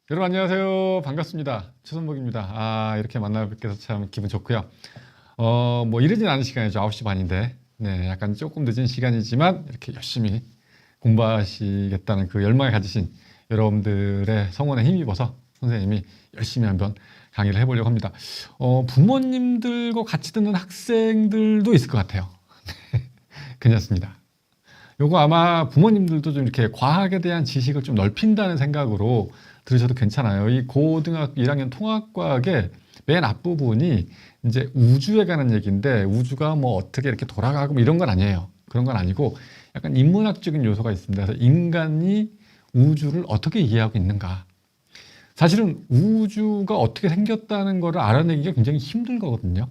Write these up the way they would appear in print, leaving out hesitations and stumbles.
여러분 안녕하세요. 반갑습니다. 최선목입니다. 이렇게 만나 뵙게 돼서 참 기분 좋고요. 뭐 이르진 않은 시간이죠. 9시 반인데. 네, 약간 조금 늦은 시간이지만 이렇게 열심히 공부하시겠다는 그 열망을 가지신 여러분들의 성원에 힘입어서 선생님이 열심히 한번 강의를 해보려고 합니다. 부모님들과 같이 듣는 학생들도 있을 것 같아요. 괜찮습니다. 요거 아마 부모님들도 좀 이렇게 과학에 대한 지식을 좀 넓힌다는 생각으로 들으셔도 괜찮아요. 이 고등학교 1학년 통합과학의 맨 앞부분이 이제 우주에 관한 얘기인데, 우주가 뭐 어떻게 이렇게 돌아가고 뭐 이런 건 아니에요. 그런 건 아니고 약간 인문학적인 요소가 있습니다. 그래서 인간이 우주를 어떻게 이해하고 있는가. 사실은 우주가 어떻게 생겼다는 거를 알아내기가 굉장히 힘든 거거든요.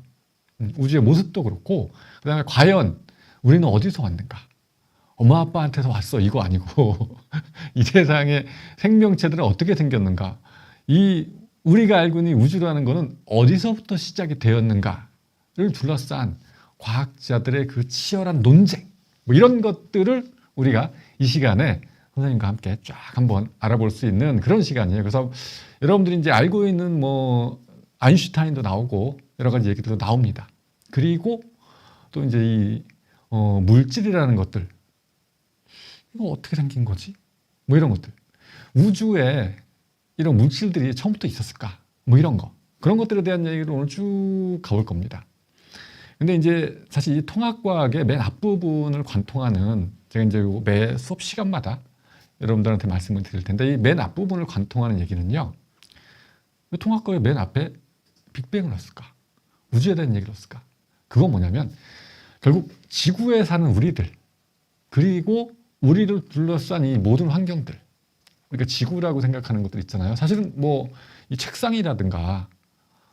우주의 모습도 그렇고, 그다음에 과연 우리는 어디서 왔는가. 엄마 아빠한테서 왔어 이거 아니고 이 세상의 생명체들은 어떻게 생겼는가, 이 우리가 알고 있는 우주라는 거는 어디서부터 시작이 되었는가를 둘러싼 과학자들의 그 치열한 논쟁, 뭐 이런 것들을 우리가 이 시간에 선생님과 함께 쫙 한번 알아볼 수 있는 그런 시간이에요. 그래서 여러분들이 이제 알고 있는 뭐 아인슈타인도 나오고 여러 가지 얘기들도 나옵니다. 그리고 또 이제 이 물질이라는 것들, 이거 어떻게 생긴 거지? 뭐 이런 것들. 우주에 이런 물질들이 처음부터 있었을까? 뭐 이런 거. 그런 것들에 대한 얘기를 오늘 쭉 가볼 겁니다. 근데 이제 사실 이 통합과학의 맨 앞부분을 관통하는, 제가 이제 매 수업 시간마다 여러분들한테 말씀을 드릴 텐데, 이 맨 앞부분을 관통하는 얘기는요. 왜 통합과학의 맨 앞에 빅뱅을 넣었을까? 우주에 대한 얘기를 넣었을까? 그건 뭐냐면 결국 지구에 사는 우리들, 그리고 우리를 둘러싼 이 모든 환경들, 우리가 지구라고 생각하는 것들 있잖아요. 사실은 뭐 이 책상이라든가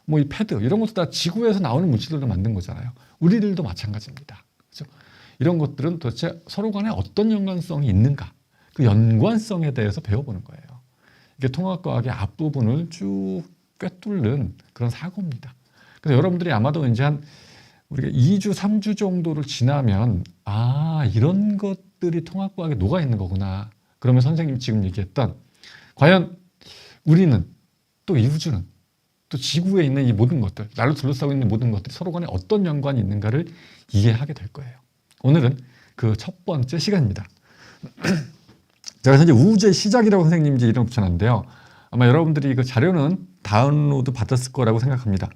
뭐 이 패드 이런 것도 다 지구에서 나오는 물질들로 만든 거잖아요. 우리들도 마찬가지입니다. 그렇죠? 이런 것들은 도대체 서로 간에 어떤 연관성이 있는가, 그 연관성에 대해서 배워보는 거예요. 이게 통합과학의 앞부분을 쭉 꿰뚫는 그런 사고입니다. 그래서 여러분들이 아마도 이제 한 우리가 2주, 3주 정도를 지나면 이런 것들이 통합과학에 녹아 있는 거구나. 그러면 선생님이 지금 얘기했던 과연 우리는, 또 이 우주는, 또 지구에 있는 이 모든 것들, 나를 둘러싸고 있는 모든 것들이 서로 간에 어떤 연관이 있는가를 이해하게 될 거예요. 오늘은 그 첫 번째 시간입니다. 제가 현재 우주의 시작이라고 선생님이 이제 이름 붙여놨는데요. 아마 여러분들이 그 자료는 다운로드 받았을 거라고 생각합니다.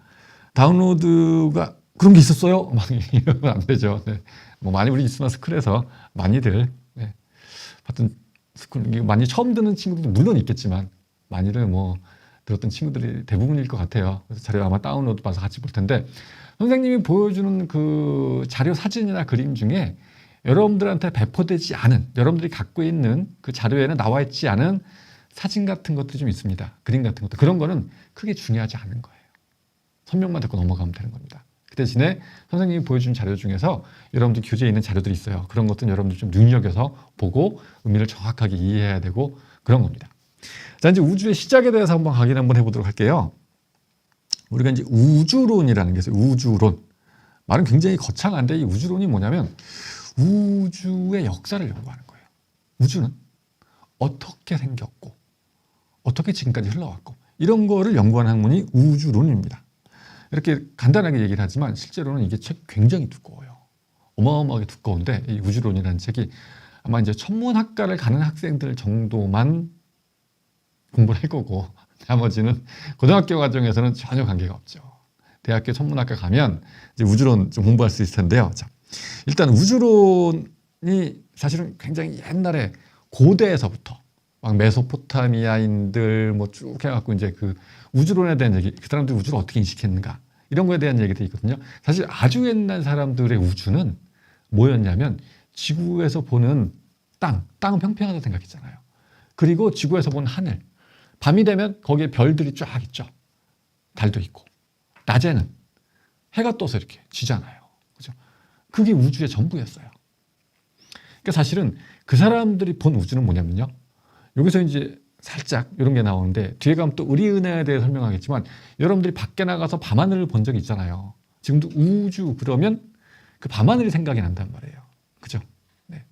다운로드가 그런 게 있었어요? 막 이러면 안 되죠. 네. 뭐 많이 우리 이스마 스쿨에서 많이들, 네. 하여튼 스쿨 많이 처음 듣는 친구들도 물론 있겠지만 많이들 뭐 들었던 친구들이 대부분일 것 같아요. 그래서 자료 아마 다운로드 받아서 같이 볼 텐데, 선생님이 보여주는 그 자료 사진이나 그림 중에 여러분들한테 배포되지 않은, 여러분들이 갖고 있는 그 자료에는 나와 있지 않은 사진 같은 것도 좀 있습니다. 그림 같은 것도. 그런 거는 크게 중요하지 않은 거예요. 설명만 듣고 넘어가면 되는 겁니다. 그 대신에 선생님이 보여준 자료 중에서 여러분들 교재에 있는 자료들이 있어요. 그런 것들은 여러분들 좀 눈여겨서 보고 의미를 정확하게 이해해야 되고 그런 겁니다. 자, 이제 우주의 시작에 대해서 한번 확인 한번 해보도록 할게요. 우리가 이제 우주론이라는 게 있어요. 우주론. 말은 굉장히 거창한데, 이 우주론이 뭐냐면 우주의 역사를 연구하는 거예요. 우주는 어떻게 생겼고 어떻게 지금까지 흘러왔고 이런 거를 연구하는 학문이 우주론입니다. 이렇게 간단하게 얘기를 하지만 실제로는 이게 책 굉장히 두꺼워요. 어마어마하게 두꺼운데, 이 우주론이라는 책이 아마 이제 천문학과를 가는 학생들 정도만 공부를 할 거고, 나머지는 고등학교 과정에서는 전혀 관계가 없죠. 대학교 천문학과 가면 이제 우주론 좀 공부할 수 있을 텐데요. 자, 일단 우주론이 사실은 굉장히 옛날에 고대에서부터 막 메소포타미아인들 뭐 쭉 해갖고 이제 그 우주론에 대한 얘기, 그 사람들이 우주를 어떻게 인식했는가 이런 거에 대한 얘기도 있거든요. 사실 아주 옛날 사람들의 우주는 뭐였냐면 지구에서 보는 땅은 평평하다고 생각했잖아요. 그리고 지구에서 보는 하늘, 밤이 되면 거기에 별들이 쫙 있죠. 달도 있고, 낮에는 해가 떠서 이렇게 지잖아요. 그죠? 그게 우주의 전부였어요. 그러니까 사실은 그 사람들이 본 우주는 뭐냐면요. 여기서 이제 살짝 이런 게 나오는데, 뒤에 가면 또 의리은혜에 대해 설명하겠지만, 여러분들이 밖에 나가서 밤하늘을 본 적이 있잖아요. 지금도 우주 그러면 그 밤하늘이 생각이 난단 말이에요. 그죠? 네.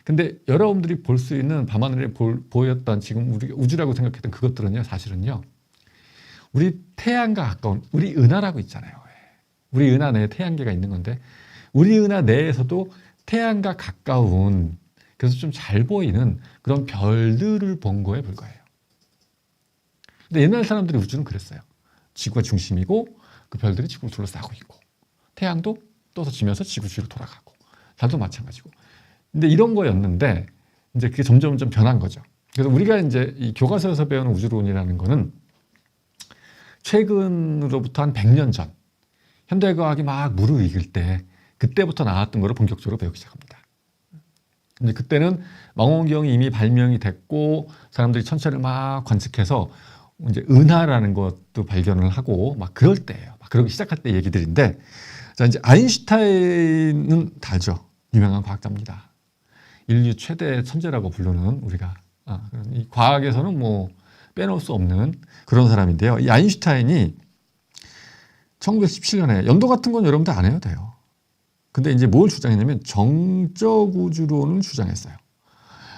근데 여러분들이 볼 수 있는 밤하늘에 보였던 지금 우리가 우주라고 생각했던 그것들은요, 사실은요, 우리 태양과 가까운 우리 은하라고 있잖아요. 우리 은하 내에 태양계가 있는 건데, 우리 은하 내에서도 태양과 가까운, 그래서 좀 잘 보이는 그런 별들을 본 거에 불과해요. 근데 옛날 사람들이 우주는 그랬어요. 지구가 중심이고 그 별들이 지구를 둘러싸고 있고, 태양도 떠서 지면서 지구 주위로 돌아가고, 달도 마찬가지고. 근데 이런 거였는데 이제 그게 점점 변한 거죠. 그래서 우리가 이제 이 교과서에서 배우는 우주론이라는 거는 최근으로부터 한 100년 전, 현대과학이 막 무르익을 때 그때부터 나왔던 거를 본격적으로 배우기 시작합니다. 근데 그때는 망원경이 이미 발명이 됐고 사람들이 천체를 막 관측해서 이제 은하라는 것도 발견을 하고 막 그럴 때예요. 막 그러기 시작할 때 얘기들인데, 자, 이제 아인슈타인은 다죠. 유명한 과학자입니다. 인류 최대 천재라고 부르는 우리가 이 과학에서는 뭐 빼놓을 수 없는 그런 사람인데요. 이 아인슈타인이 1917년에 연도 같은 건 여러분들 안 해도 돼요. 근데 이제 뭘 주장했냐면 정적 우주론을 주장했어요.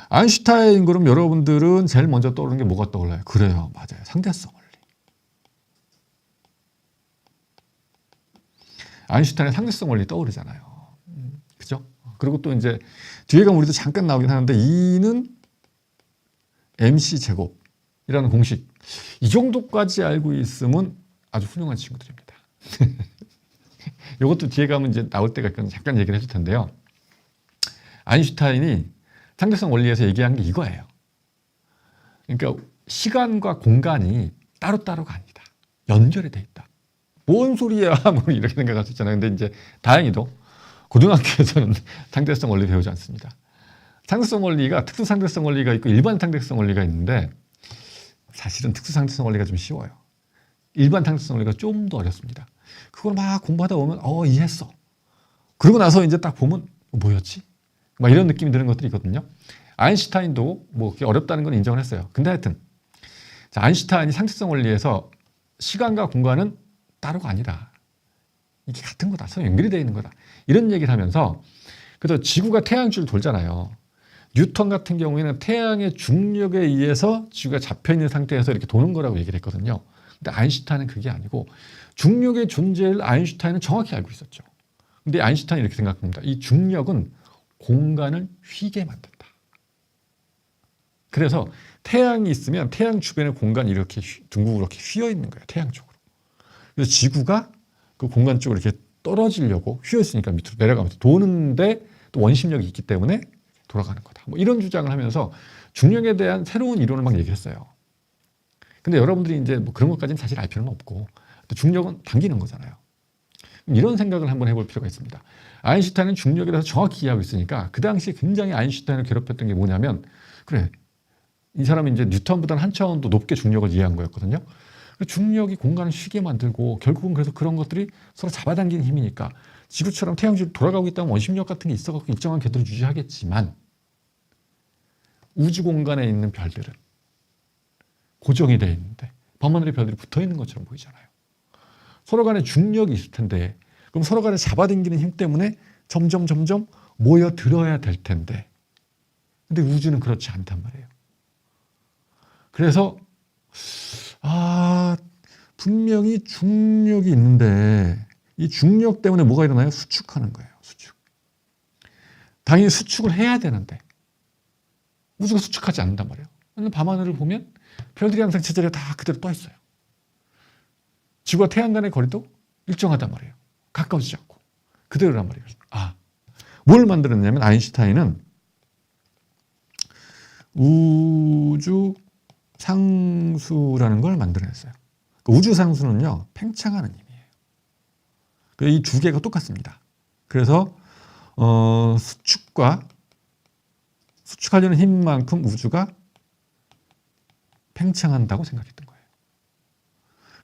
아인슈타인 그럼 여러분들은 제일 먼저 떠오르는 게 뭐가 떠올라요? 그래요, 맞아요. 상대성 원리. 아인슈타인의 상대성 원리 떠오르잖아요. 그죠? 그리고 또 이제 뒤에 가면 우리도 잠깐 나오긴 하는데 E는 MC 제곱이라는 공식, 이 정도까지 알고 있으면 아주 훌륭한 친구들입니다. 이것도 뒤에 가면 이제 나올 때가 있거든요. 잠깐 얘기를 해줄 텐데요. 아인슈타인이 상대성 원리에서 얘기한 게 이거예요. 그러니까 시간과 공간이 따로따로가 아니다. 연결이 돼 있다. 뭔 소리야? 뭐 이렇게 생각할 수 있잖아요. 근데 이제 다행히도 고등학교에서는 상대성 원리 배우지 않습니다. 상대성 원리가 특수 상대성 원리가 있고 일반 상대성 원리가 있는데, 사실은 특수 상대성 원리가 좀 쉬워요. 일반 상대성 원리가 좀 더 어렵습니다. 그걸 막 공부하다 보면 이해했어. 그러고 나서 이제 딱 보면 뭐였지? 막 이런 느낌이 드는 것들이 있거든요. 아인슈타인도 뭐 그게 어렵다는 건 인정을 했어요. 근데 하여튼 자, 아인슈타인이 상대성 원리에서 시간과 공간은 따로가 아니다. 이게 같은 거다. 서로 연결이 되어 있는 거다. 이런 얘기를 하면서, 그래서 지구가 태양 주를 돌잖아요. 뉴턴 같은 경우에는 태양의 중력에 의해서 지구가 잡혀있는 상태에서 이렇게 도는 거라고 얘기를 했거든요. 근데 아인슈타인은 그게 아니고 중력의 존재를 아인슈타인은 정확히 알고 있었죠. 근데 아인슈타인이 이렇게 생각합니다. 이 중력은 공간을 휘게 만든다. 그래서 태양이 있으면 태양 주변의 공간이 이렇게 둥글고 이렇게 휘어 있는 거예요. 태양 쪽으로. 그래서 지구가 그 공간 쪽으로 이렇게 떨어지려고 휘어 있으니까 밑으로 내려가면서 도는데 또 원심력이 있기 때문에 돌아가는 거다. 뭐 이런 주장을 하면서 중력에 대한 새로운 이론을 막 얘기했어요. 근데 여러분들이 이제 뭐 그런 것까지는 사실 알 필요는 없고, 중력은 당기는 거잖아요. 이런 생각을 한번 해볼 필요가 있습니다. 아인슈타인은 중력에 대해서 정확히 이해하고 있으니까 그 당시에 굉장히 아인슈타인을 괴롭혔던 게 뭐냐면, 그래, 이 사람이 이제 뉴턴보다는 한 차원 더 높게 중력을 이해한 거였거든요. 중력이 공간을 쉬게 만들고 결국은 그래서 그런 것들이 서로 잡아당기는 힘이니까 지구처럼 태양주로 돌아가고 있다면 원심력 같은 게 있어갖고 일정한 궤도를 유지하겠지만, 우주 공간에 있는 별들은 고정이 되어 있는데 밤하늘의 별들이 붙어 있는 것처럼 보이잖아요. 서로 간에 중력이 있을 텐데, 그럼 서로 간에 잡아당기는 힘 때문에 점점 모여들어야 될 텐데, 근데 우주는 그렇지 않단 말이에요. 그래서 분명히 중력이 있는데 이 중력 때문에 뭐가 일어나요? 수축하는 거예요. 수축. 당연히 수축을 해야 되는데 우주가 수축하지 않는단 말이에요. 밤하늘을 보면 별들이 항상 제자리에 다 그대로 떠 있어요. 지구와 태양 간의 거리도 일정하단 말이에요. 가까워지지 않고 그대로란 말이에요. 뭘 만들었냐면 아인슈타인은 우주 상수라는 걸 만들어냈어요. 그 우주 상수는요, 팽창하는 힘이에요. 이 두 개가 똑같습니다. 그래서 수축하려는 힘만큼 우주가 팽창한다고 생각했던 거예요.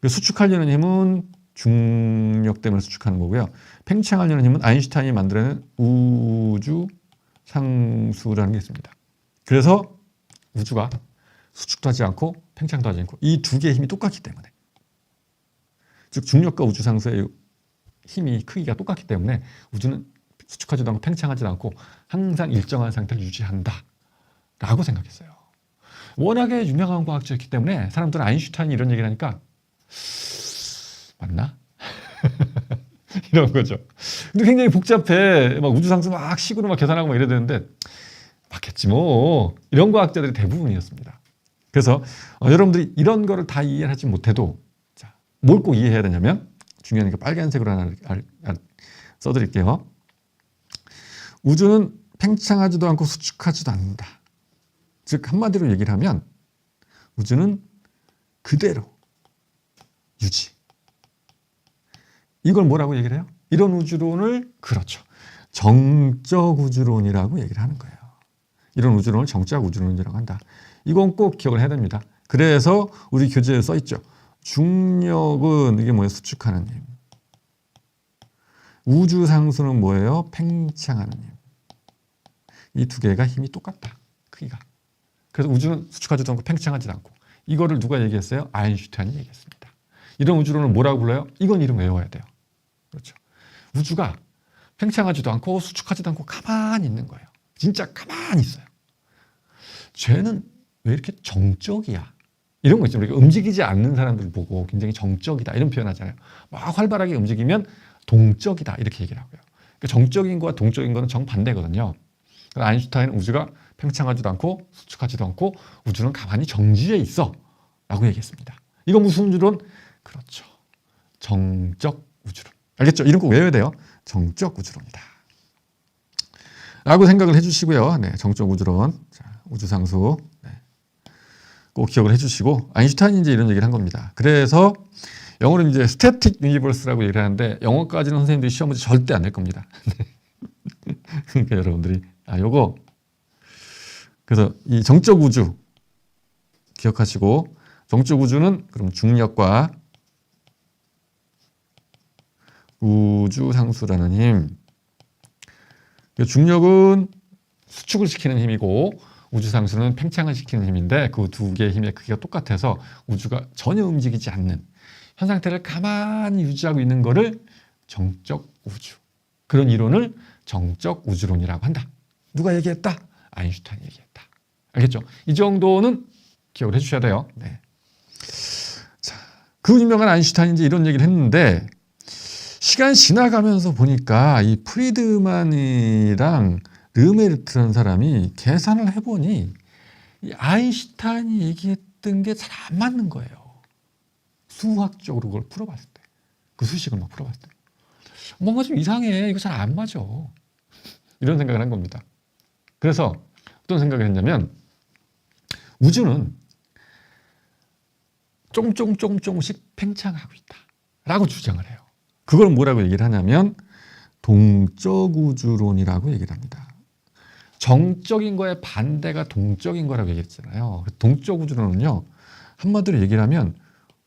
수축하려는 힘은 중력 때문에 수축하는 거고요. 팽창하려는 힘은 아인슈타인이 만들어낸 우주 상수라는 게 있습니다. 그래서 우주가 수축도 하지 않고 팽창도 하지 않고 이 두 개의 힘이 똑같기 때문에, 즉 중력과 우주 상수의 힘이 크기가 똑같기 때문에 우주는 수축하지도 않고 팽창하지도 않고 항상 일정한 상태를 유지한다 라고 생각했어요. 워낙에 유명한 과학자였기 때문에 사람들은 아인슈타인이 이런 얘기를 하니까 맞나? 이런 거죠. 근데 굉장히 복잡해. 막 우주상수 막 식으로 막 계산하고 막 이래야 되는데 맞겠지 뭐. 이런 과학자들이 대부분이었습니다. 그래서 여러분들이 이런 거를 다 이해하지 못해도 자, 뭘 꼭 이해해야 되냐면 중요하니까 빨간색으로 하나 써드릴게요. 우주는 팽창하지도 않고 수축하지도 않는다. 즉 한마디로 얘기를 하면 우주는 그대로 유지. 이걸 뭐라고 얘기를 해요? 이런 우주론을 그렇죠. 정적 우주론이라고 얘기를 하는 거예요. 이런 우주론을 정적 우주론이라고 한다. 이건 꼭 기억을 해야 됩니다. 그래서 우리 교재에 써 있죠. 중력은 이게 뭐예요? 수축하는 힘. 우주 상수는 뭐예요? 팽창하는 힘. 이 두 개가 힘이 똑같다. 크기가. 그래서 우주는 수축하지도 않고 팽창하지도 않고. 이거를 누가 얘기했어요? 아인슈타인이 얘기했습니다. 이런 우주론을 뭐라고 불러요? 이건 이름 외워야 돼요. 그렇죠. 우주가 팽창하지도 않고 수축하지도 않고 가만히 있는 거예요. 진짜 가만히 있어요. 쟤는 왜 이렇게 정적이야? 이런 거 있죠. 우리가 움직이지 않는 사람들 보고 굉장히 정적이다 이런 표현하잖아요. 막 활발하게 움직이면 동적이다 이렇게 얘기를 하고요. 그러니까 정적인 거와 동적인 거는 정반대거든요. 아인슈타인은 우주가 팽창하지도 않고 수축하지도 않고 우주는 가만히 정지해 있어 라고 얘기했습니다. 이거 무슨 우주론? 그렇죠. 정적 우주론. 알겠죠? 이런 거 외워야 돼요. 정적 우주론이다. 라고 생각을 해주시고요. 네, 정적 우주론. 자, 우주상수. 네. 꼭 기억을 해주시고, 아인슈타인이 이제 이런 얘기를 한 겁니다. 그래서 영어로 이제 스태틱 유니버스라고 얘기를 하는데, 영어까지는 선생님들이 시험 문제 절대 안 낼 겁니다. 그러니까 여러분들이, 요거. 그래서 이 정적 우주 기억하시고, 정적 우주는 그럼 중력과 우주상수라는 힘. 중력은 수축을 시키는 힘이고 우주상수는 팽창을 시키는 힘인데 그 두 개의 힘의 크기가 똑같아서 우주가 전혀 움직이지 않는 현 상태를 가만히 유지하고 있는 거를 정적 우주. 그런 이론을 정적 우주론이라고 한다. 누가 얘기했다? 아인슈타인이 얘기했다. 알겠죠? 이 정도는 기억을 해주셔야 돼요. 네. 자, 그 유명한 아인슈타인이 이제 이런 얘기를 했는데 시간이 지나가면서 보니까 이 프리드만이랑 르메르트라는 사람이 계산을 해보니 이 아인슈타인이 얘기했던 게 잘 안 맞는 거예요. 수학적으로 그걸 풀어봤을 때. 그 수식을 막 풀어봤을 때. 뭔가 좀 이상해. 이거 잘 안 맞아. 이런 생각을 한 겁니다. 그래서 어떤 생각을 했냐면 우주는 조금씩 팽창하고 있다. 라고 주장을 해요. 그걸 뭐라고 얘기를 하냐면 동적 우주론이라고 얘기를 합니다. 정적인 거에 반대가 동적인 거라고 얘기했잖아요. 동적 우주론은요. 한마디로 얘기를 하면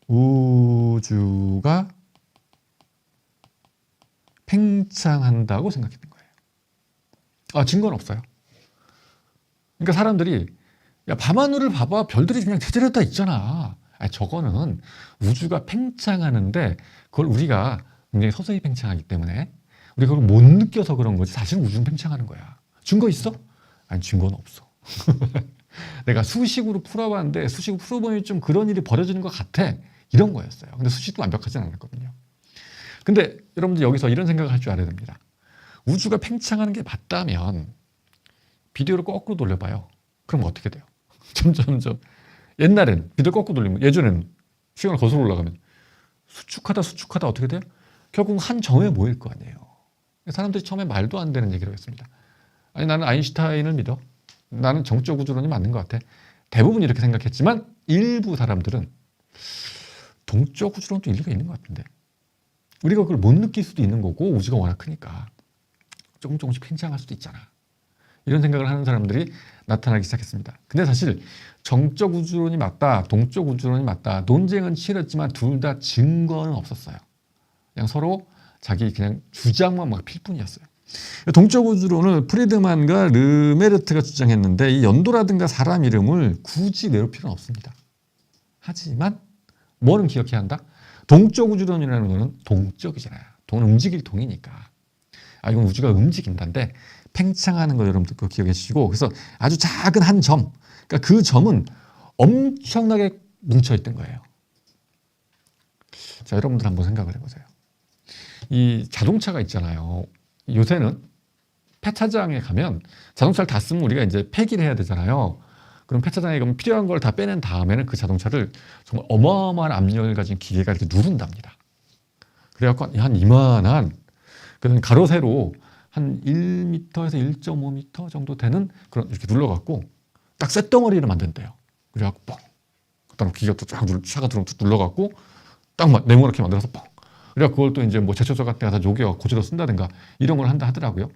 우주가 팽창한다고 생각했던 거예요. 증거는 없어요. 그러니까 사람들이 야 밤하늘을 봐봐. 별들이 그냥 제자리에 다 있잖아. 저거는 우주가 팽창하는데 그걸 우리가 굉장히 서서히 팽창하기 때문에 우리가 그걸 못 느껴서 그런 거지 사실은 우주는 팽창하는 거야. 증거 있어? 아니 증거는 없어. 내가 수식으로 풀어봤는데 수식으로 풀어보니 좀 그런 일이 벌어지는 것 같아. 이런 거였어요. 근데 수식도 완벽하진 않았거든요. 근데 여러분들 여기서 이런 생각을 할 줄 알아야 됩니다. 우주가 팽창하는 게 맞다면 비디오를 거꾸로 돌려봐요. 그럼 어떻게 돼요? 점점점 옛날엔 비디오 거꾸로 돌리면 예전에는 시간을 거슬러 올라가면 수축하다 어떻게 돼요? 결국 한 점에 모일 거 아니에요. 사람들이 처음에 말도 안 되는 얘기를 했습니다. 아니 나는 아인슈타인을 믿어. 나는 정적 우주론이 맞는 것 같아. 대부분 이렇게 생각했지만 일부 사람들은 동적 우주론도 일리가 있는 것 같은데 우리가 그걸 못 느낄 수도 있는 거고 우주가 워낙 크니까 조금씩 팽창할 수도 있잖아. 이런 생각을 하는 사람들이 나타나기 시작했습니다. 근데 사실 정적 우주론이 맞다, 동적 우주론이 맞다 논쟁은 치열했지만 둘 다 증거는 없었어요. 그냥 서로 자기 그냥 주장만 막 필 뿐이었어요. 동적 우주론을 프리드만과 르메르트가 주장했는데 이 연도라든가 사람 이름을 굳이 외울 필요는 없습니다. 하지만 뭐는 기억해야 한다? 동적 우주론이라는 거는 동적이잖아요. 동은 움직일 동이니까. 이건 우주가 움직인다인데 팽창하는 거 여러분들 그 기억해 주시고 그래서 아주 작은 한 점, 그러니까 그 점은 엄청나게 뭉쳐있던 거예요. 자, 여러분들 한번 생각을 해보세요. 이 자동차가 있잖아요. 요새는 폐차장에 가면 자동차를 다 쓰면 우리가 이제 폐기를 해야 되잖아요. 그럼 폐차장에 가면 필요한 걸 다 빼낸 다음에는 그 자동차를 정말 어마어마한 압력을 가진 기계가 이렇게 누른답니다. 그래갖고 한 이만한 그런 가로 세로 한 1m에서 1.5m 정도 되는 그런 이렇게 눌러갖고 딱 쇳덩어리를 만든대요. 그래갖고 뻥. 그다음 기계가 또 쫙 차가 들어오면 또 눌러갖고 딱 네모나게 만들어서 뻥. 그래갖고 그걸 또 이제 뭐 제철소 같은 데 가서 녹여 고지로 쓴다든가 이런 걸 한다 하더라고요.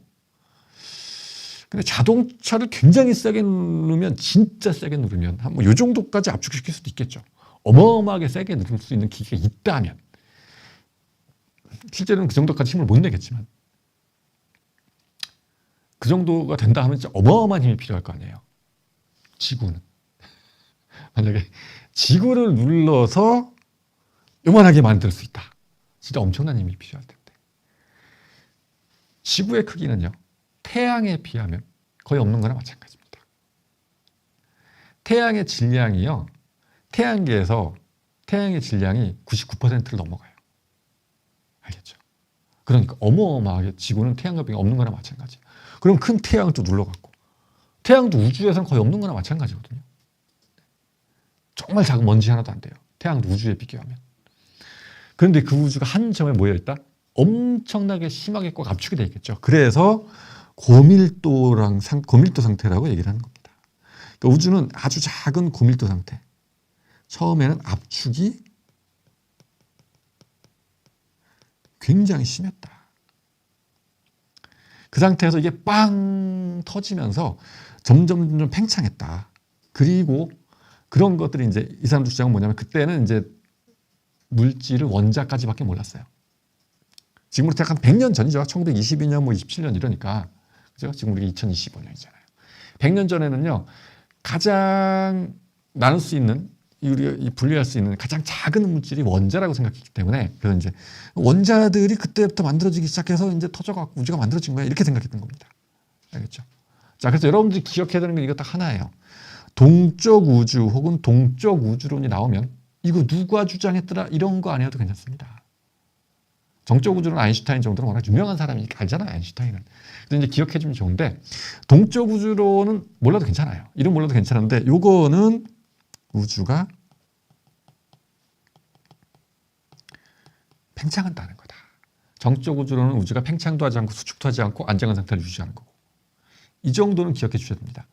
근데 자동차를 굉장히 세게 누르면 진짜 세게 누르면 한 뭐 요 정도까지 압축시킬 수도 있겠죠. 어마어마하게 세게 누를 수 있는 기계가 있다면 실제로는 그 정도까지 힘을 못 내겠지만 그 정도가 된다 하면 진짜 어마어마한 힘이 필요할 거 아니에요. 지구는 만약에 지구를 눌러서 요만하게 만들 수 있다. 진짜 엄청난 힘이 필요할 텐데 지구의 크기는요. 태양에 비하면 거의 없는 거나 마찬가지입니다. 태양의 질량이요. 태양계에서 태양의 질량이 99%를 넘어가요. 알겠죠? 그러니까 어마어마하게 지구는 태양과 비교가 없는 거나 마찬가지예요. 그럼 큰 태양을 또 눌러갖고 태양도 우주에서는 거의 없는 거나 마찬가지거든요. 정말 작은 먼지 하나도 안 돼요. 태양도 우주에 비교하면. 그런데 그 우주가 한 점에 모여있다? 엄청나게 심하게 꼭 압축이 되어 있겠죠. 그래서 고밀도 상태라고 얘기를 하는 겁니다. 그러니까 우주는 아주 작은 고밀도 상태. 처음에는 압축이 굉장히 심했다. 그 상태에서 이게 빵 터지면서 점점 팽창했다. 그리고 그런 것들이 이제 이 사람들 주장은 뭐냐면 그때는 이제 물질을 원자까지밖에 몰랐어요. 지금부터 약 한 100년 전이죠. 1922년, 뭐 27년 이러니까. 그죠? 지금 우리가 2025년이잖아요. 100년 전에는요, 가장 나눌 수 있는, 우리가 분리할 수 있는 가장 작은 물질이 원자라고 생각했기 때문에, 그래서 이제 원자들이 그때부터 만들어지기 시작해서 이제 터져갖고 우주가 만들어진 거야. 이렇게 생각했던 겁니다. 알겠죠? 자, 그래서 여러분들이 기억해야 되는 건 이거 딱 하나예요. 동적 우주 혹은 동적 우주론이 나오면, 이거 누가 주장했더라? 이런 거 안 해도 괜찮습니다. 정적 우주론 아인슈타인 정도는 워낙 유명한 사람이니까 알잖아요. 아인슈타인은. 근데 이제 기억해주면 좋은데 동적 우주론은 몰라도 괜찮아요. 이름 몰라도 괜찮은데 요거는 우주가 팽창한다는 거다. 정적 우주론은 우주가 팽창도 하지 않고 수축도 하지 않고 안정한 상태를 유지하는 거고 이 정도는 기억해 주셔야 됩니다.